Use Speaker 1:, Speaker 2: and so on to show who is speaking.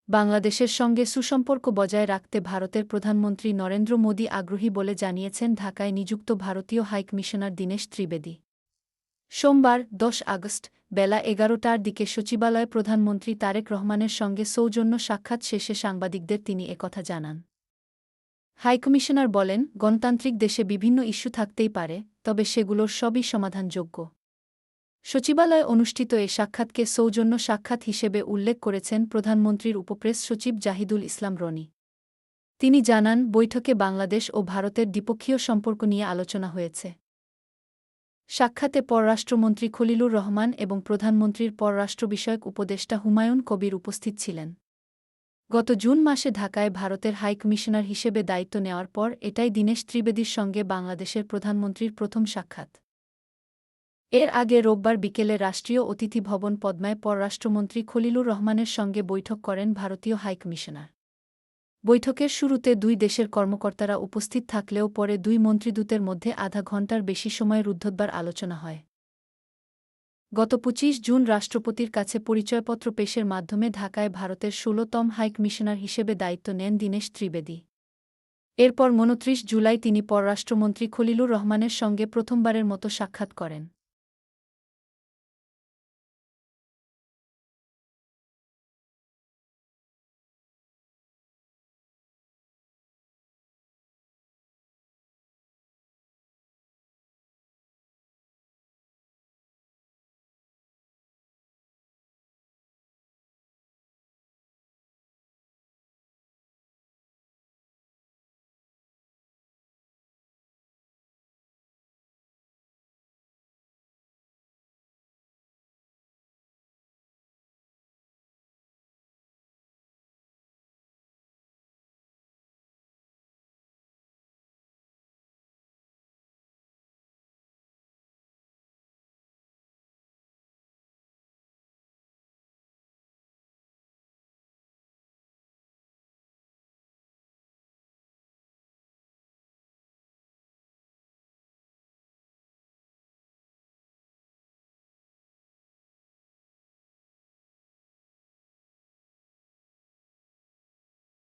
Speaker 1: বাংলাদেশের সঙ্গে সুসম্পর্ক বজায় রাখতে ভারতের প্রধানমন্ত্রী নরেন্দ্র মোদী আগ্রহী বলে জানিয়েছেন ঢাকায় নিযুক্ত ভারতীয় হাইকমিশনার দীনেশ ত্রিবেদী। সোমবার ১০ আগস্ট বেলা ১১টার দিকে সচিবালয়ে প্রধানমন্ত্রী তারেক রহমানের সঙ্গে সৌজন্য সাক্ষাৎ শেষে সাংবাদিকদের তিনি একথা জানান। হাইকমিশনার বলেন, গণতান্ত্রিক দেশে বিভিন্ন ইস্যু থাকতেই পারে, তবে সেগুলোর সবই সমাধানযোগ্য। সচিবালয়ে অনুষ্ঠিত এ সাক্ষাৎকে সৌজন্য সাক্ষাৎ হিসেবে উল্লেখ করেছেন প্রধানমন্ত্রীর উপপ্রেস সচিব জাহিদুল ইসলাম রনি। তিনি জানান, বৈঠকে বাংলাদেশ ও ভারতের দ্বিপক্ষীয় সম্পর্ক নিয়ে আলোচনা হয়েছে। সাক্ষাতে পররাষ্ট্রমন্ত্রী খলিলুর রহমান এবং প্রধানমন্ত্রীর পররাষ্ট্র বিষয়ক উপদেষ্টা হুমায়ুন কবির উপস্থিত ছিলেন। গত জুন মাসে ঢাকায় ভারতের হাইকমিশনার হিসেবে দায়িত্ব নেওয়ার পর এটাই দীনেশ ত্রিবেদীর সঙ্গে বাংলাদেশের প্রধানমন্ত্রীর প্রথম সাক্ষাৎ। এর আগে রোববার বিকেলে রাষ্ট্রীয় অতিথি ভবন পদ্মায় পররাষ্ট্রমন্ত্রী খলিলুর রহমানের সঙ্গে বৈঠক করেন ভারতীয় হাইকমিশনার। বৈঠকের শুরুতে দুই দেশের কর্মকর্তারা উপস্থিত থাকলেও পরে দুই মন্ত্রীদূতের মধ্যে আধা ঘণ্টার বেশি সময় রুদ্ধদ্বার আলোচনা হয়। গত ২৫ জুন রাষ্ট্রপতির কাছে পরিচয়পত্র পেশের মাধ্যমে ঢাকায় ভারতের ১৬তম হাইকমিশনার হিসেবে দায়িত্ব নেন দীনেশ ত্রিবেদী। এরপর ২৯ জুলাই তিনি পররাষ্ট্রমন্ত্রী খলিলুর রহমানের সঙ্গে প্রথমবারের মতো সাক্ষাৎ করেন।